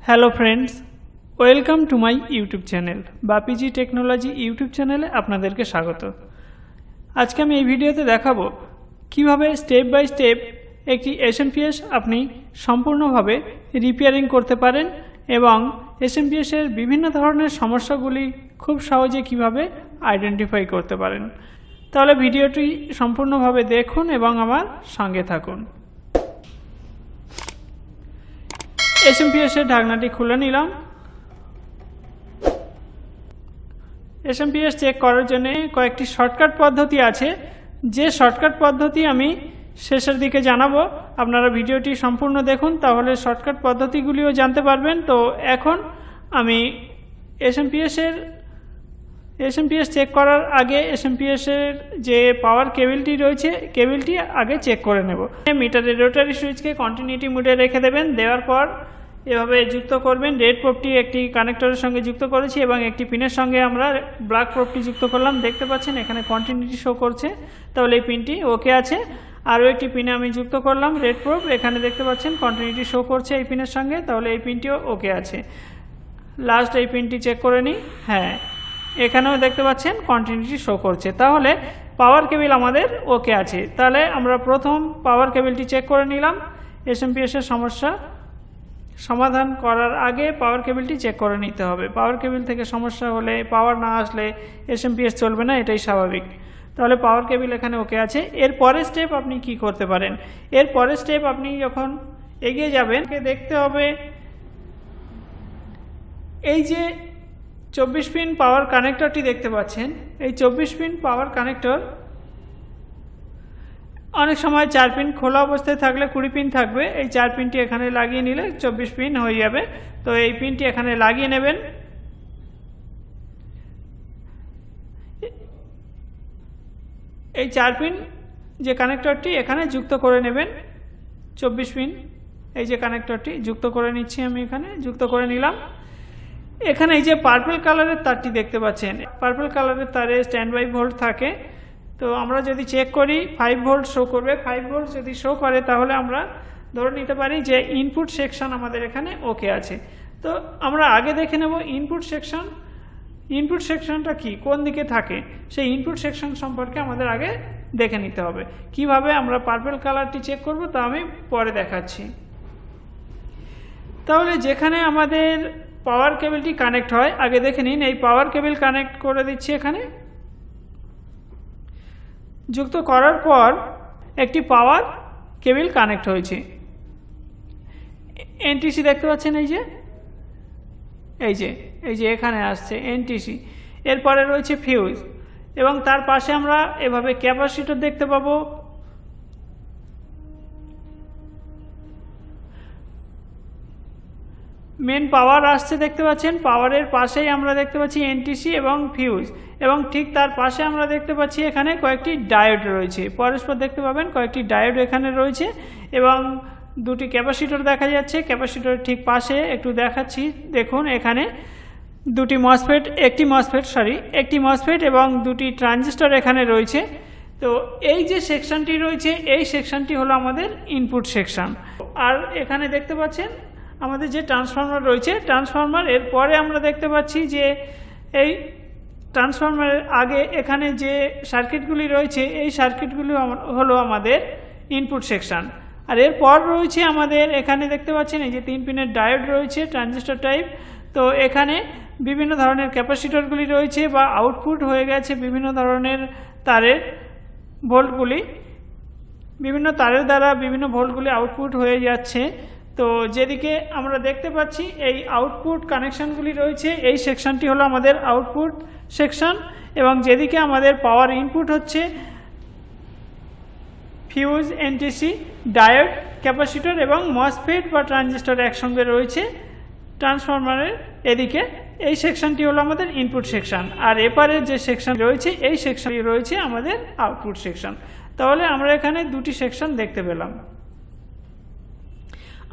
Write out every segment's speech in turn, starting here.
Hello friends, welcome to my YouTube channel Bapi G technology YouTube চ্যানেলে আপনাদেরকে স্বাগত। আজকে আমি এই ভিডিওতে দেখাবো কিভাবে স্টেপ বাই স্টেপ একটি SMPS আপনি সম্পূর্ণভাবে রিপেয়ারিং করতে পারেন এবং SMPS এর বিভিন্ন ধরনের সমস্যাগুলি খুব সহজে কিভাবে আইডেন্টিফাই করতে পারেন। তাহলে ভিডিওটি সম্পূর্ণভাবে দেখুন এবং আমার সঙ্গে থাকুন। SMPS এর ঢাকনাটি খুলে নিলাম। SMPS চেক করার জন্য কয়েকটি শর্টকাট পদ্ধতি আছে, যে শর্টকাট পদ্ধতি আমি শেষের দিকে জানাবো। আপনারা ভিডিওটি সম্পূর্ণ দেখুন, তাহলে শর্টকাট পদ্ধতিগুলিও জানতে পারবেন। তো এখন আমি SMPS চেক করার আগে SMPS এর যে পাওয়ার কেবলটি রয়েছে, কেবলটি আগে চেক করে নেব। মিটারের রোটারি সুইচকে কন্টিনিউটি মোডে রেখে দেবেন। দেওয়ার পর এভাবে যুক্ত করবেন। রেড প্রোবটি একটি কানেক্টরের সঙ্গে যুক্ত করেছি এবং একটি পিনের সঙ্গে আমরা ব্ল্যাক প্রোবটি যুক্ত করলাম। দেখতে পাচ্ছেন এখানে কন্টিনিউটি শো করছে, তাহলে এই পিনটি ওকে আছে। আরও একটি পিনে আমি যুক্ত করলাম রেড প্রোব, এখানে দেখতে পাচ্ছেন কন্টিনিউটি শো করছে এই পিনের সঙ্গে, তাহলে এই পিনটিও ওকে আছে। লাস্ট এই পিনটি চেক করে নিই। হ্যাঁ, এখানেও দেখতে পাচ্ছেন কন্টিনিউটি শো করছে, তাহলে পাওয়ার কেবল আমাদের ওকে আছে। তাহলে আমরা প্রথম পাওয়ার কেবলটি চেক করে নিলাম। SMPS এর সমস্যা সমাধান করার আগে পাওয়ার কেবলটি চেক করে নিতে হবে। পাওয়ার কেবল থেকে সমস্যা হলে, পাওয়ার না আসলে SMPS চলবে না, এটাই স্বাভাবিক। তাহলে পাওয়ার কেবল এখানে ওকে আছে। এর পরের স্টেপ আপনি কি করতে পারেন? এর পরের স্টেপ আপনি যখন এগিয়ে যাবেন, দেখতে হবে এই যে 24 পিন পাওয়ার কানেক্টরটি দেখতে পাচ্ছেন, এই 24 পিন পাওয়ার কানেক্টর অনেক সময় 4 পিন খোলা অবস্থায় থাকলে 20 পিন থাকবে। এই 4 পিনটি এখানে লাগিয়ে নিলে 24 পিন হয়ে যাবে। তো এই পিনটি এখানে লাগিয়ে নেবেন। এই 4 পিন যে কানেক্টরটি এখানে যুক্ত করে নেবেন। 24 পিন এই যে কানেক্টরটি যুক্ত করে নিচ্ছি, আমি এখানে যুক্ত করে নিলাম। এখানে এই যে পার্পল কালারের তারটি দেখতে পাচ্ছেন, পার্পল কালারের তারে স্ট্যান্ড বাই ভোল্ট থাকে। তো আমরা যদি চেক করি 5 ভোল্ট শো করবে। 5 ভোল্ট যদি শো করে তাহলে আমরা ধরে নিতে পারি যে ইনপুট সেকশন আমাদের এখানে ওকে আছে। তো আমরা আগে দেখে নেব ইনপুট সেকশন। ইনপুট সেকশনটা কি, কোন দিকে থাকে, সেই ইনপুট সেকশন সম্পর্কে আমাদের আগে দেখে নিতে হবে। কিভাবে আমরা পার্পল কালারটি চেক করব তা আমি পরে দেখাচ্ছি। তাহলে যেখানে আমাদের পাওয়ার কেবলটি কানেক্ট হয় আগে দেখে নিন। এই পাওয়ার কেবল কানেক্ট করে দিচ্ছি এখানে। যুক্ত করার পর একটি পাওয়ার কেবল কানেক্ট হয়েছে। NTC দেখতে পাচ্ছেন, এই যে এখানে আসছে NTC। এরপরে রয়েছে ফিউজ এবং তার পাশে আমরা এভাবে ক্যাপাসিটর দেখতে পাবো। মেন পাওয়ার আসছে দেখতে পাচ্ছেন, পাওয়ারের পাশেই আমরা দেখতে পাচ্ছি NTC এবং ফিউজ, এবং ঠিক তার পাশে আমরা দেখতে পাচ্ছি এখানে কয়েকটি ডায়োড রয়েছে। পরস্পর দেখতে পাবেন কয়েকটি ডায়োড এখানে রয়েছে এবং দুটি ক্যাপাসিটর দেখা যাচ্ছে। ক্যাপাসিটরের ঠিক পাশে একটু দেখাচ্ছি, দেখুন এখানে একটি মসফেট এবং দুটি ট্রানজিস্টর এখানে রয়েছে। তো এই যে সেকশনটি রয়েছে, এই সেকশনটি হলো আমাদের ইনপুট সেকশন। আর এখানে দেখতে পাচ্ছেন আমাদের যে ট্রান্সফরমার রয়েছে, ট্রান্সফরমার এর পরে আমরা দেখতে পাচ্ছি যে এই ট্রান্সফরমারের আগে এখানে যে সার্কিটগুলি রয়েছে, এই সার্কিটগুলি হলো আমাদের ইনপুট সেকশন। আর এরপর রয়েছে আমাদের এখানে দেখতে পাচ্ছেন এই যে 3 পিনের ডায়োড রয়েছে, ট্রানজিস্টর টাইপ। তো এখানে বিভিন্ন ধরনের ক্যাপাসিটরগুলি রয়েছে বা আউটপুট হয়ে গেছে বিভিন্ন ধরনের তারের ভোল্টগুলি, বিভিন্ন তারের দ্বারা বিভিন্ন ভোল্টগুলি আউটপুট হয়ে যাচ্ছে। তো যেদিকে আমরা দেখতে পাচ্ছি এই আউটপুট কানেকশনগুলি রয়েছে, এই সেকশনটি হলো আমাদের আউটপুট সেকশন। এবং যেদিকে আমাদের পাওয়ার ইনপুট হচ্ছে ফিউজ, NTC, ডায়োড, ক্যাপাসিটর এবং মসফেট বা ট্রানজিস্টর একসঙ্গে রয়েছে ট্রান্সফরমারের এদিকে, এই সেকশনটি হলো আমাদের ইনপুট সেকশন। আর এপারে যে সেকশন রয়েছে, এই সেকশনটি রয়েছে আমাদের আউটপুট সেকশন। তাহলে আমরা এখানে দুটি সেকশন দেখতে পেলাম।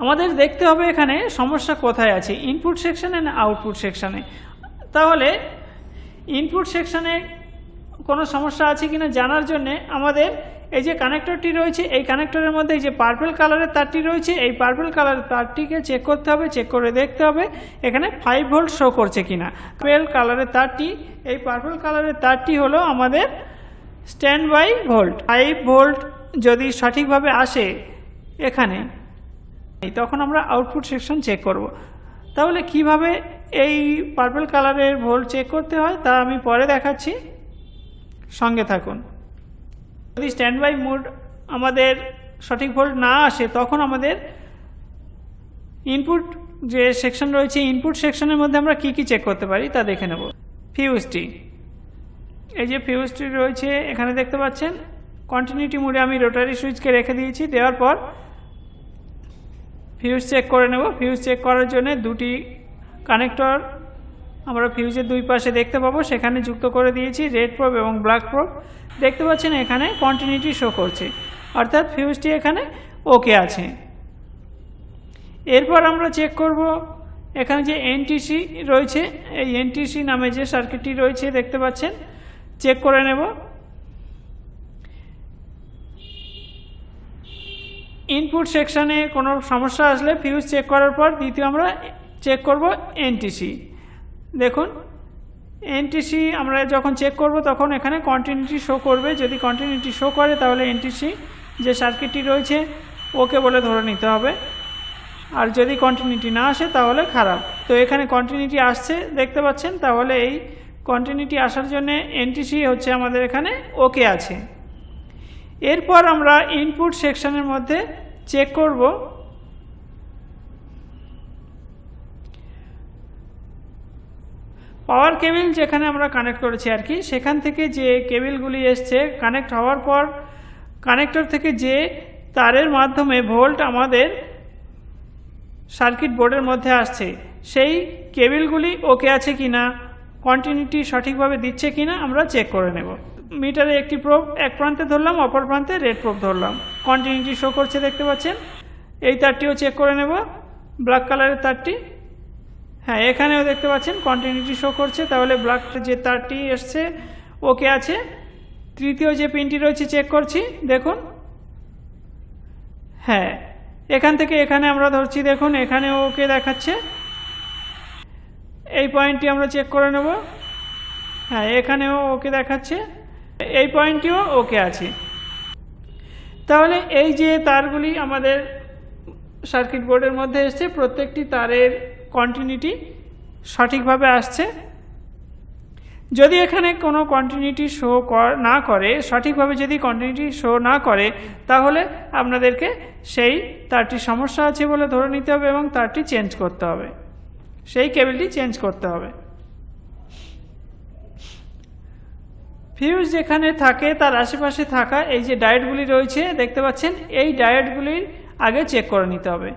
আমাদের দেখতে হবে এখানে সমস্যা কোথায় আছে, ইনপুট সেকশনে না আউটপুট সেকশনে। তাহলে ইনপুট সেকশনে কোনো সমস্যা আছে কিনা জানার জন্য আমাদের এই যে কানেক্টরটি রয়েছে এই কানেক্টরের মধ্যে এই যে পার্পল কালারের তারটি রয়েছে, এই পার্পল কালারের তারটিকে চেক করতে হবে, চেক করে দেখতে হবে এখানে 5 ভোল্ট শো করছে কিনা। পার্পল কালারের তারটি, এই পার্পল কালারের তারটি হলো আমাদের স্ট্যান্ড বাই ভোল্ট। 5 ভোল্ট যদি সঠিকভাবে আসে এখানে, তখন আমরা আউটপুট সেকশন চেক করব। তাহলে কিভাবে এই পার্পল কালারের ভোল্ট চেক করতে হয় তা আমি পরে দেখাচ্ছি, সঙ্গে থাকুন। যদি স্ট্যান্ড বাই মোড আমাদের সঠিক ভোল্ট না আসে তখন আমাদের ইনপুট যে সেকশন রয়েছে, ইনপুট সেকশনের মধ্যে আমরা কি কি চেক করতে পারি তা দেখে নেব। ফিউজটি, এই যে ফিউজটি রয়েছে এখানে দেখতে পাচ্ছেন, কন্টিনিউটি মোডে আমি রোটারি সুইচকে রেখে দিয়েছি। দেওয়ার পর ফিউজ চেক করে নেব। ফিউজ চেক করার জন্য দুটি কানেক্টর আমরা ফিউজের দুই পাশে দেখতে পাবো, সেখানে যুক্ত করে দিয়েছি রেড প্রোব এবং ব্ল্যাক প্রোব। দেখতে পাচ্ছেন এখানে কন্টিনিউটি শো করছে, অর্থাৎ ফিউজটি এখানে ওকে আছে। এরপর আমরা চেক করব এখানে যে এনটিসি রয়েছে, এই এনটিসি নামে যে সার্কিটটি রয়েছে দেখতে পাচ্ছেন, চেক করে নেব। ইনপুট সেকশনে কোনো সমস্যা আসলে ফিউজ চেক করার পর দ্বিতীয় আমরা চেক করব এনটিসি। দেখুন এনটিসি আমরা যখন চেক করব তখন এখানে কন্টিনিউটি শো করবে। যদি কন্টিনিউটি শো করে তাহলে এনটিসি যে সার্কিটটি রয়েছে ওকে বলে ধরে নিতে হবে, আর যদি কন্টিনিউটি না আসে তাহলে খারাপ। তো এখানে কন্টিনিউটি আসছে দেখতে পাচ্ছেন, তাহলে এই কন্টিনিউটি আসার জন্য এনটিসি হচ্ছে আমাদের এখানে ওকে আছে। এরপর আমরা ইনপুট সেকশনের মধ্যে চেক করব পাওয়ার কেবল যেখানে আমরা কানেক্ট করেছি আর কি, সেখান থেকে যে কেবলগুলি এসছে কানেক্ট হওয়ার পর কানেক্টর থেকে যে তারের মাধ্যমে ভোল্ট আমাদের সার্কিট বোর্ডের মধ্যে আসছে, সেই কেবলগুলি ওকে আছে কিনা, কন্টিনিউটি সঠিকভাবে দিচ্ছে কিনা আমরা চেক করে নেব। মিটারে একটি প্রোব এক প্রান্তে ধরলাম, অপর প্রান্তে রেড প্রোব ধরলাম, কন্টিনিউটি শো করছে দেখতে পাচ্ছেন। এই তারটিও চেক করে নেব, ব্ল্যাক কালারের তারটি, হ্যাঁ এখানেও দেখতে পাচ্ছেন কন্টিনিউটি শো করছে, তাহলে ব্ল্যাক যে তারটি এসছে ওকে আছে। তৃতীয় যে পিনটি রয়েছে চেক করছি, দেখুন হ্যাঁ এখান থেকে এখানে আমরা ধরছি, দেখুন এখানেও ওকে দেখাচ্ছে। এই পয়েন্টটি আমরা চেক করে নেব, হ্যাঁ এখানেও ওকে দেখাচ্ছে, এই পয়েন্টটিও ওকে আছে। তাহলে এই যে তারগুলি আমাদের সার্কিট বোর্ডের মধ্যে এসছে, প্রত্যেকটি তারের কন্টিনিউটি সঠিকভাবে আসছে। যদি এখানে কোনো কন্টিনিউটি শো না করে, সঠিকভাবে যদি কন্টিনিউটি শো না করে, তাহলে আপনাদেরকে সেই তারটির সমস্যা আছে বলে ধরে নিতে হবে এবং তারটি চেঞ্জ করতে হবে, সেই কেবলটি চেঞ্জ করতে হবে। ফিউজ যেখানে থাকে তার আশেপাশে থাকা এই যে ডায়োডগুলি রয়েছে দেখতে পাচ্ছেন, এই ডায়োডগুলির আগে চেক করে নিতে হবে।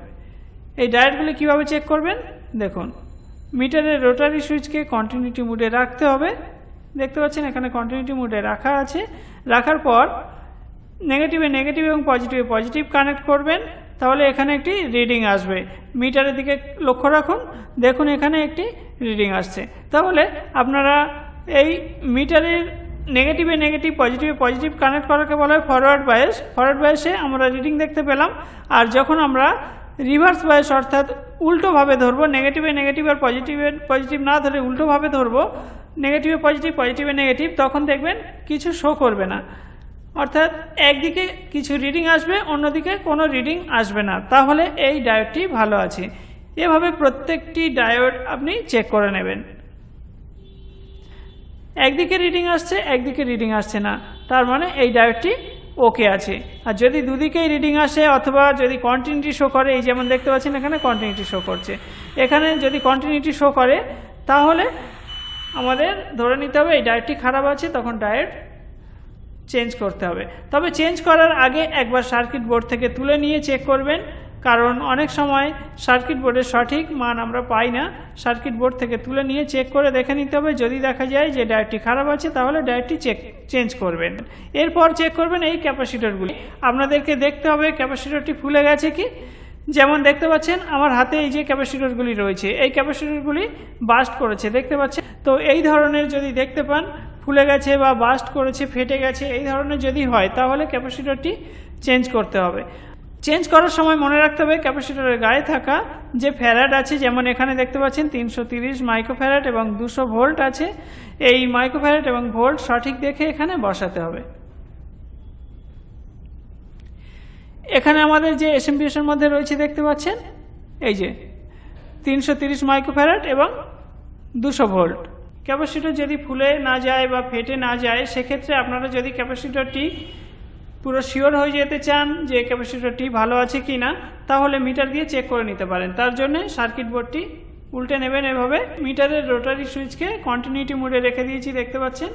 এই ডায়োডগুলি কিভাবে চেক করবেন দেখুন, মিটারের রোটারি সুইচকে কন্টিনিউটি মোডে রাখতে হবে, দেখতে পাচ্ছেন এখানে কন্টিনিউটি মোডে রাখা আছে। রাখার পর নেগেটিভে নেগেটিভ এবং পজিটিভে পজিটিভ কানেক্ট করবেন, তাহলে এখানে একটি রিডিং আসবে। মিটারের দিকে লক্ষ্য রাখুন, দেখুন এখানে একটি রিডিং আসছে। তাহলে আপনারা এই মিটারের নেগেটিভে নেগেটিভ পজিটিভে পজিটিভ কানেক্ট করাকে বলা হয় ফরওয়ার্ড বায়াস। ফরওয়ার্ড বায়াসে আমরা রিডিং দেখতে পেলাম, আর যখন আমরা রিভার্স বায়াস অর্থাৎ উল্টোভাবে ধরবো, নেগেটিভে নেগেটিভ আর পজিটিভে পজিটিভ না ধরে উল্টোভাবে ধরবো, নেগেটিভে পজিটিভ পজিটিভে নেগেটিভ, তখন দেখবেন কিছু শো করবে না, অর্থাৎ একদিকে কিছু রিডিং আসবে অন্যদিকে কোনো রিডিং আসবে না, তাহলে এই ডায়োডটি ভালো আছে। এভাবে প্রত্যেকটি ডায়োড আপনি চেক করে নেবেন। একদিকে রিডিং আসছে একদিকে রিডিং আসছে না, তার মানে এই ডায়োডটি ওকে আছে। আর যদি দুদিকেই রিডিং আসে অথবা যদি কন্টিনিউটি শো করে, এই যেমন দেখতে পাচ্ছেন এখানে কন্টিনিউটি শো করছে, এখানে যদি কন্টিনিউটি শো করে তাহলে আমাদের ধরে নিতে হবে এই ডায়োডটি খারাপ আছে, তখন ডায়োড চেঞ্জ করতে হবে। তবে চেঞ্জ করার আগে একবার সার্কিট বোর্ড থেকে তুলে নিয়ে চেক করবেন, কারণ অনেক সময় সার্কিট বোর্ডের সঠিক মান আমরা পাই না। সার্কিট বোর্ড থেকে তুলে নিয়ে চেক করে দেখে নিতে হবে, যদি দেখা যায় যে ডায়োডটি খারাপ আছে তাহলে ডায়োডটি চেঞ্জ করবেন। এরপর চেক করবেন এই ক্যাপাসিটরগুলি, আপনাদেরকে দেখতে হবে ক্যাপাসিটরটি ফুলে গেছে কি। যেমন দেখতে পাচ্ছেন আমার হাতে এই যে ক্যাপাসিটরগুলি রয়েছে, এই ক্যাপাসিটরগুলি বাস্ট করেছে দেখতে পাচ্ছেন। তো এই ধরনের যদি দেখতে পান ফুলে গেছে বা বাস্ট করেছে, ফেটে গেছে, এই ধরনের যদি হয় তাহলে ক্যাপাসিটরটি চেঞ্জ করতে হবে। চেঞ্জ করার সময় মনে রাখতে হবে ক্যাপাসিটরের গায়ে থাকা যে ফ্যারাড আছে, যেমন এখানে দেখতে পাচ্ছেন 330 মাইক্রোফ্যারাড এবং 200 ভোল্ট আছে, এই মাইক্রোফ্যারাড এবং ভোল্ট সঠিক দেখে এখানে বসাতে হবে। এখানে আমাদের যে SMPS এর মধ্যে রয়েছে দেখতে পাচ্ছেন এই যে 330 মাইক্রোফ্যারাড এবং 200 ভোল্ট। ক্যাপাসিটর যদি ফুলে না যায় বা ফেটে না যায়, সেক্ষেত্রে আপনারা যদি ক্যাপাসিটরটি পুরো শিওর হয়ে যেতে চান যে ক্যাপাসিটরটি ভালো আছে কি না, তাহলে মিটার দিয়ে চেক করে নিতে পারেন। তার জন্য সার্কিট বোর্ডটি উল্টে নেবেন এভাবে। মিটারের রোটারি সুইচকে কন্টিনিউটি মোডে রেখে দিয়েছি দেখতে পাচ্ছেন।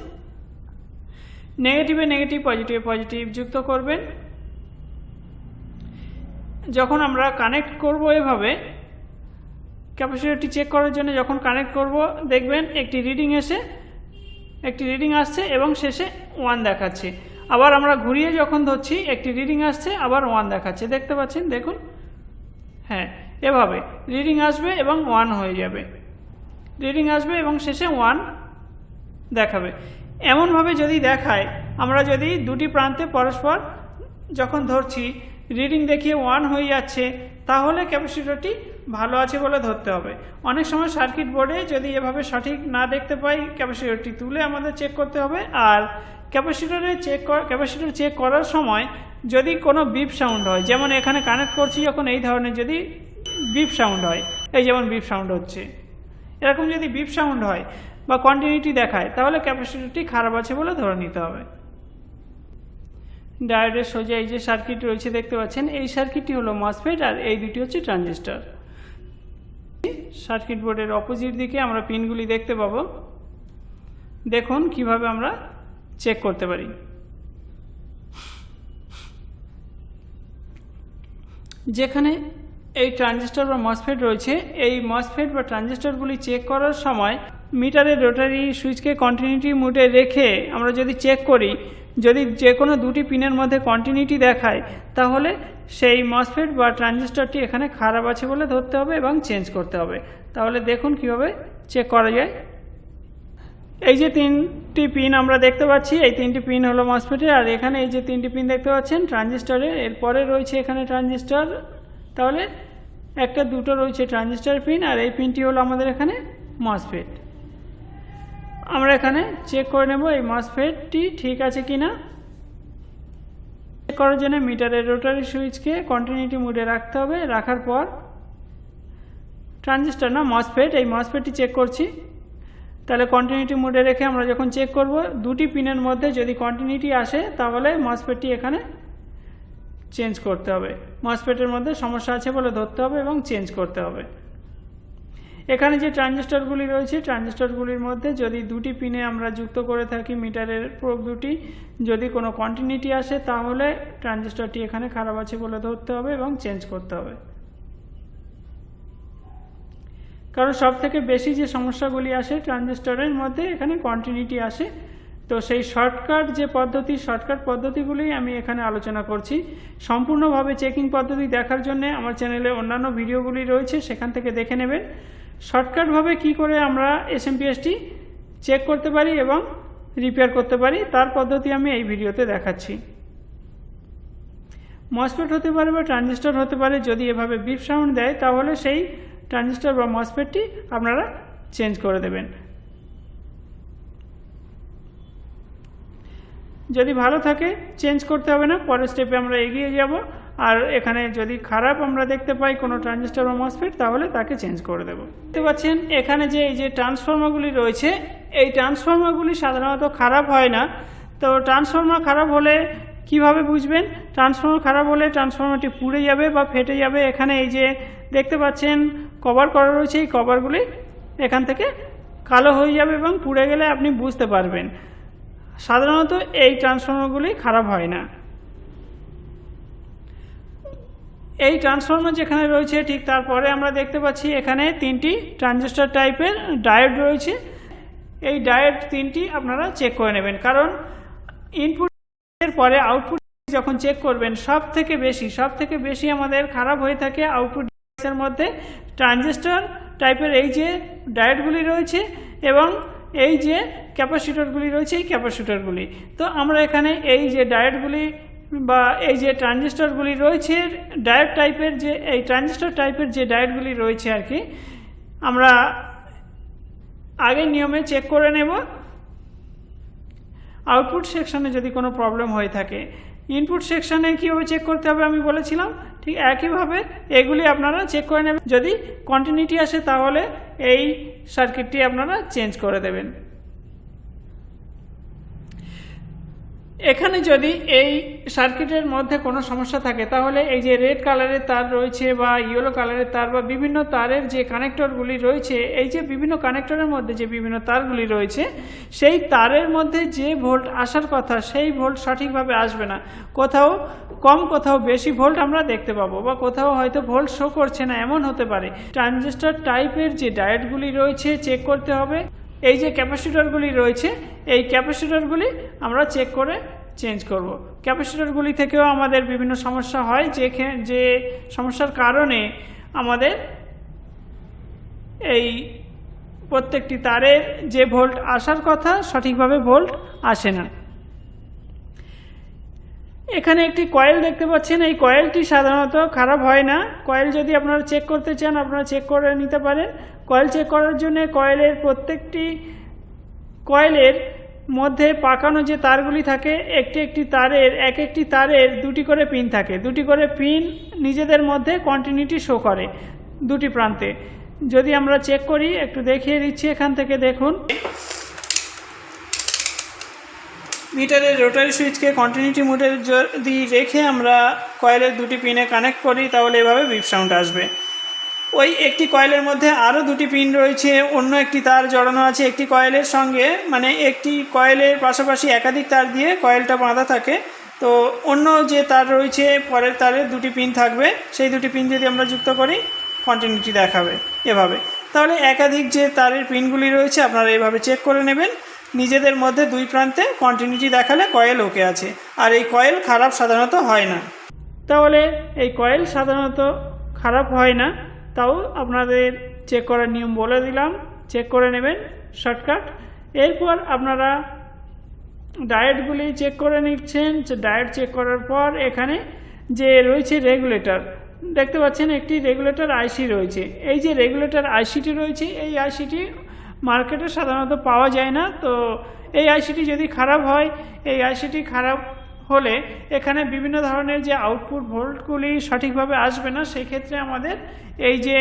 নেগেটিভে নেগেটিভ, পজিটিভে পজিটিভ যুক্ত করবেন। যখন আমরা কানেক্ট করব এভাবে ক্যাপাসিটরটি চেক করার জন্য, যখন কানেক্ট করব দেখবেন একটি রিডিং আসছে এবং শেষে 1 দেখাচ্ছে। আবার আমরা ঘুরিয়ে যখন ধরছি একটি রিডিং আসছে, আবার 1 দেখাচ্ছে, দেখতে পাচ্ছেন। দেখুন, হ্যাঁ, এভাবে রিডিং আসবে এবং 1 হয়ে যাবে, রিডিং আসবে এবং শেষে 1 দেখাবে। এমনভাবে যদি দেখায়, আমরা যদি দুটি প্রান্তে পরস্পর যখন ধরছি রিডিং দেখিয়ে 1 হয়ে যাচ্ছে, তাহলে ক্যাপাসিটরটি ভালো আছে বলে ধরতে হবে। অনেক সময় সার্কিট বোর্ডে যদি এভাবে সঠিক না দেখতে পাই, ক্যাপাসিটরটি তুলে আমাদের চেক করতে হবে। আর ক্যাপাসিটর চেক করার সময় যদি কোনো বিপ সাউন্ড হয়, যেমন এখানে কানেক্ট করছি যখন এই ধরনের যদি বিপ সাউন্ড হয়, এই যেমন বিপ সাউন্ড হচ্ছে, এরকম যদি বিপ সাউন্ড হয় বা কন্টিনিউটি দেখায়, তাহলে ক্যাপাসিটরটি খারাপ আছে বলে ধরে নিতে হবে। ডায়োডের সোজা এই যে সার্কিট রয়েছে দেখতে পাচ্ছেন, এই সার্কিটটি হলো মসফেট আর এই দুটি হচ্ছে ট্রানজিস্টর। সার্কিট বোর্ডের অপোজিট দিকে আমরা পিনগুলি দেখতে পাবো। দেখুন কিভাবে আমরা চেক করতে পারি। যেখানে এই ট্রানজিস্টর বা মসফেট রয়েছে, এই মসফেট বা ট্রানজিস্টরগুলি চেক করার সময় মিটারের রোটারি সুইচকে কন্টিনিউটি মোডে রেখে আমরা যদি চেক করি, যদি যে কোনো দুটি পিনের মধ্যে কন্টিনিউটি দেখায়, তাহলে সেই মসফেট বা ট্রানজিস্টরটি এখানে খারাপ আছে বলে ধরতে হবে এবং চেঞ্জ করতে হবে। তাহলে দেখুন কিভাবে চেক করা যায়। এই যে 3টি পিন আমরা দেখতে পাচ্ছি, এই 3টি পিন হলো মসফেটের, আর এখানে এই যে 3টি পিন দেখতে পাচ্ছেন ট্রানজিস্টরের। এরপরে রয়েছে এখানে ট্রানজিস্টর, তাহলে একটা দুটো রয়েছে ট্রানজিস্টর পিন, আর এই পিনটি হলো আমাদের এখানে মসফেট। আমরা এখানে চেক করে নেব এই মসফেটটি ঠিক আছে কিনা। চেক করার জন্য মিটারের রোটারি সুইচকে কন্টিনিউটি মোডে রাখতে হবে। রাখার পর ট্রানজিস্টর না মসফেট, এই মসফেটটি চেক করছি। তাহলে কন্টিনিউটি মোডে রেখে আমরা যখন চেক করব, দুটি পিনের মধ্যে যদি কন্টিনিউটি আসে, তাহলে মসফেটটি এখানে চেঞ্জ করতে হবে। মসফেটের মধ্যে সমস্যা আছে বলে ধরতে হবে এবং চেঞ্জ করতে হবে। এখানে যে ট্রানজিস্টরগুলি রয়েছে, ট্রানজিস্টরগুলির মধ্যে যদি দুটি পিনে আমরা যুক্ত করে থাকি মিটারের প্রোব দুটি, যদি কোনো কন্টিনিউটি আসে, তাহলে ট্রানজিস্টরটি এখানে খারাপ আছে বলে ধরতে হবে এবং চেঞ্জ করতে হবে। কারণ সব থেকে বেশি যে সমস্যাগুলি আসে ট্রানজিস্টরের মধ্যে, এখানে কন্টিনিউটি আসে। তো সেই শর্টকাট যে পদ্ধতি, শর্টকাট পদ্ধতিগুলি আমি এখানে আলোচনা করছি। সম্পূর্ণভাবে চেকিং পদ্ধতি দেখার জন্য আমার চ্যানেলে অন্যান্য ভিডিওগুলি রয়েছে, সেখান থেকে দেখে নেবেন শর্টকাটভাবে কি করে আমরা SMPSটি চেক করতে পারি এবং রিপেয়ার করতে পারি, তার পদ্ধতি আমি এই ভিডিওতে দেখাচ্ছি। মসফেট হতে পারে বা ট্রানজিস্টর হতে পারে, যদি এভাবে বিপ সাউন্ড দেয়, তাহলে সেই ট্রানজিস্টর বা মসফেটটি আপনারা চেঞ্জ করে দেবেন। যদি ভালো থাকে চেঞ্জ করতে হবে না, পরের স্টেপে আমরা এগিয়ে যাব। আর এখানে যদি খারাপ আমরা দেখতে পাই কোনো ট্রানজিস্টর বা মসফেট, তাহলে তাকে চেঞ্জ করে দেব। দেখতে পাচ্ছেন এখানে যে এই যে ট্রান্সফর্মারগুলি রয়েছে, এই ট্রান্সফর্মারগুলি সাধারণত খারাপ হয় না। তো ট্রান্সফর্মার খারাপ হলে কিভাবে বুঝবেন? ট্রান্সফর্মার খারাপ হলে ট্রান্সফর্মারটি পুড়ে যাবে বা ফেটে যাবে। এখানে এই যে দেখতে পাচ্ছেন কভার করা রয়েছে, এই কভারগুলি এখান থেকে কালো হয়ে যাবে এবং পুড়ে গেলে আপনি বুঝতে পারবেন। সাধারণত এই ট্রান্সফর্মারগুলি খারাপ হয় না। এই ট্রান্সফর্মার যেখানে রয়েছে, ঠিক তারপরে আমরা দেখতে পাচ্ছি এখানে 3টি ট্রানজিস্টর টাইপের ডায়োড রয়েছে। এই ডায়োড 3টি আপনারা চেক করে নেবেন, কারণ ইনপুটের পরে আউটপুট যখন চেক করবেন, সব থেকে বেশি আমাদের খারাপ হয়ে থাকে আউটপুট ডিভাইসের মধ্যে ট্রানজিস্টর টাইপের এই যে ডায়োডগুলি রয়েছে এবং এই যে ক্যাপাসিটরগুলি রয়েছে এই ক্যাপাসিটরগুলি। তো আমরা এখানে এই যে ডায়োডগুলি বা এই যে ট্রানজিস্টরগুলি রয়েছে ডায়োড টাইপের যে এই ট্রানজিস্টর টাইপের যে ডায়োডগুলি রয়েছে আর কি, আমরা আগের নিয়মে চেক করে নেব আউটপুট সেকশনে যদি কোনো প্রবলেম হয়ে থাকে। ইনপুট সেকশনে কীভাবে চেক করতে হবে আমি বলেছিলাম, ঠিক একইভাবে এগুলি আপনারা চেক করে নেবেন। যদি কন্টিনিউটি আসে তাহলে এই সার্কিটটি আপনারা চেঞ্জ করে দেবেন। এখানে যদি এই সার্কিটের মধ্যে কোনো সমস্যা থাকে তাহলে এই যে রেড কালারের তার রয়েছে বা ইয়েলো কালারের তার বা বিভিন্ন তারের যে কানেক্টরগুলি রয়েছে, এই যে বিভিন্ন কানেক্টরের মধ্যে যে বিভিন্ন তারগুলি রয়েছে সেই তারের মধ্যে যে ভোল্ট আসার কথা সেই ভোল্ট সঠিকভাবে আসবে না। কোথাও কম কোথাও বেশি ভোল্ট আমরা দেখতে পাবো বা কোথাও হয়তো ভোল্ট শো করছে না, এমন হতে পারে। ট্রানজিস্টর টাইপের যে ডায়োডগুলি রয়েছে চেক করতে হবে। এই যে ক্যাপাসিটরগুলি রয়েছে এই ক্যাপাসিটরগুলি আমরা চেক করে চেঞ্জ করব। ক্যাপাসিটরগুলি থেকেও আমাদের বিভিন্ন সমস্যা হয়, যে সমস্যার কারণে আমাদের এই প্রত্যেকটি তারের যে ভোল্ট আসার কথা সঠিকভাবে ভোল্ট আসে না। এখানে একটি কয়েল দেখতে পাচ্ছেন, এই কয়েলটি সাধারণত খারাপ হয় না। কয়েল যদি আপনারা চেক করতে চান আপনারা চেক করে নিতে পারেন। কয়েল চেক করার জন্য কয়েলের প্রত্যেকটি কয়েলের মধ্যে পাকানো যে তারগুলি থাকে একটি তারের দুটি করে পিন থাকে। দুটি করে পিন নিজেদের মধ্যে কন্টিনিউটি শো করে দুটি প্রান্তে। যদি আমরা চেক করি একটু দেখিয়ে দিচ্ছি, এখান থেকে দেখুন মিটারের রোটারি সুইচকে কন্টিনিউটি মোডে যদি রেখে আমরা কয়েলের দুটি পিনে কানেক্ট করি তাহলে এভাবে বিপ সাউন্ড আসবে। ওই একটি কয়েলের মধ্যে আরও দুটি পিন রয়েছে, অন্য একটি তার জড়ানো আছে একটি কয়েলের সঙ্গে, মানে একটি কয়েলের পাশাপাশি একাধিক তার দিয়ে কয়েলটা বাঁধা থাকে। তো অন্য যে তার রয়েছে পরের তারের দুটি পিন থাকবে, সেই দুটি পিন যদি আমরা যুক্ত করি কন্টিনিউটি দেখাবে এভাবে। তাহলে একাধিক যে তারের পিনগুলি রয়েছে আপনারা এভাবে চেক করে নেবেন। নিজেদের মধ্যে দুই প্রান্তে কন্টিনিউটি দেখালে কয়েল ওকে আছে, আর এই কয়েল খারাপ সাধারণত হয় না। তাহলে এই কয়েল সাধারণত খারাপ হয় না, তাও আপনাদের চেক করার নিয়ম বলে দিলাম, চেক করে নেবেন শর্টকাট। এরপর আপনারা ডায়োডগুলি চেক করে নিচ্ছেন। ডায়োড চেক করার পর এখানে যে রয়েছে রেগুলেটর দেখতে পাচ্ছেন, একটি রেগুলেটর আইসি রয়েছে। এই যে রেগুলেটর আইসিটি রয়েছে এই আইসিটি মার্কেটে সাধারণত পাওয়া যায় না। তো এই আইসিটি যদি খারাপ হয়, এই আইসিটি খারাপ হলে এখানে বিভিন্ন ধরনের যে আউটপুট ভোল্টগুলি সঠিকভাবে আসবে না। সেই ক্ষেত্রে আমাদের এই যে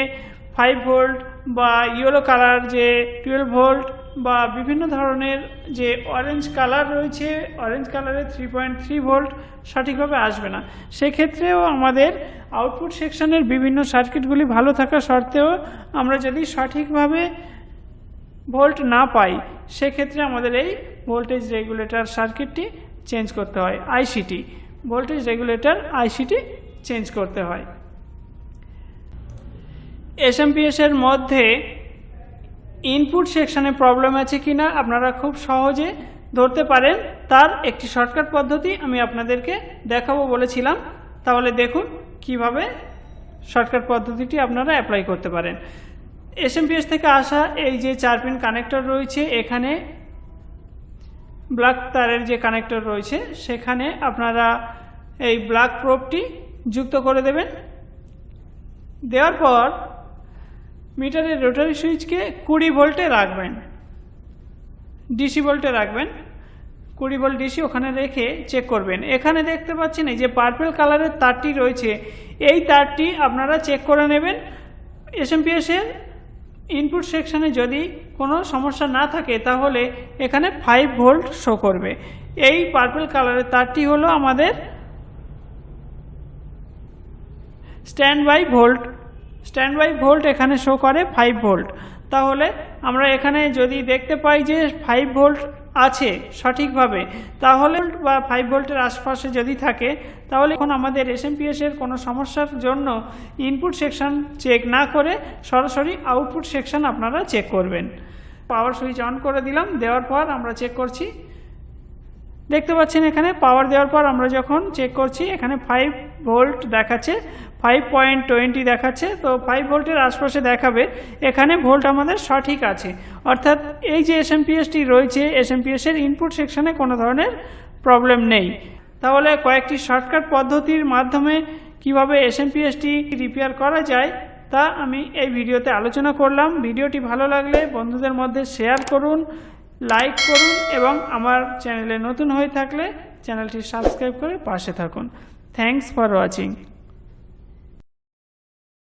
5 ভোল্ট বা ইয়েলো কালার যে 12 ভোল্ট বা বিভিন্ন ধরনের যে অরেঞ্জ কালার রয়েছে, অরেঞ্জ কালারের 3.3 ভোল্ট সঠিকভাবে আসবে না। সেক্ষেত্রেও আমাদের আউটপুট সেকশনের বিভিন্ন সার্কিটগুলি ভালো থাকা সত্ত্বেও আমরা যদি সঠিকভাবে ভোল্ট না পাই সেক্ষেত্রে আমাদের এই ভোল্টেজ রেগুলেটর সার্কিটটি চেঞ্জ করতে হয়। ICT voltage regulator ICT change করতে হয়। SMPS এর মধ্যে ইনপুট সেকশনে প্রবলেম আছে কিনা আপনারা খুব সহজে ধরতে পারেন, তার একটি শর্টকাট পদ্ধতি আমি আপনাদেরকে দেখাবো বলেছিলাম। তাহলে দেখুন কিভাবে শর্টকাট পদ্ধতিটি আপনারা অ্যাপ্লাই করতে পারেন। SMPS থেকে আসা এই যে 4 পিন কানেক্টর রয়েছে, এখানে ব্ল্যাক তারের যে কানেক্টর রয়েছে সেখানে আপনারা এই ব্ল্যাক প্রোবটি যুক্ত করে দেবেন। দেওয়ার পর মিটারের রোটারি সুইচকে 20 ভোল্টে রাখবেন, ডিসি ভোল্টে রাখবেন। 20 ভোল্ট ডিসি ওখানে রেখে চেক করবেন। এখানে দেখতে পাচ্ছেন এই যে পার্পল কালারের তারটি রয়েছে, এই তারটি আপনারা চেক করে নেবেন। SMPS এর ইনপুট সেকশনে যদি কোনো সমস্যা না থাকে তাহলে এখানে 5 ভোল্ট শো করবে। এই পার্পল কালারের তারটি হলো আমাদের স্ট্যান্ড বাই ভোল্ট এখানে শো করে 5 ভোল্ট। তাহলে আমরা এখানে যদি দেখতে পাই যে 5 ভোল্ট আছে সঠিকভাবে, তাহলে বা 5 ভোল্টের আশপাশে যদি থাকে তাহলে এখন আমাদের SMPS এর কোনো সমস্যার জন্য ইনপুট সেকশন চেক না করে সরাসরি আউটপুট সেকশন আপনারা চেক করবেন। পাওয়ার সুইচ অন করে দিলাম, দেওয়ার পর আমরা চেক করছি। দেখতে পাচ্ছেন এখানে পাওয়ার দেওয়ার পর আমরা যখন চেক করছি এখানে 5 ভোল্ট দেখাচ্ছে। 5.20 দেখাচ্ছে, তো 5 ভোল্টের আশপাশে দেখাবে, এখানে ভোল্ট আমাদের সঠিক আছে। অর্থাৎ এই যে SMPSটি রয়েছে, SMPSের ইনপুট সেকশনে কোনো ধরনের প্রবলেম নেই। তাহলে কয়েকটি শর্টকাট পদ্ধতির মাধ্যমে কিভাবে SMPSটি রিপেয়ার করা যায় তা আমি এই ভিডিওতে আলোচনা করলাম। ভিডিওটি ভালো লাগলে বন্ধুদের মধ্যে শেয়ার করুন, লাইক করুন এবং আমার চ্যানেলে নতুন হয়ে থাকলে চ্যানেলটি সাবস্ক্রাইব করে পাশে থাকুন। Thanks for watching.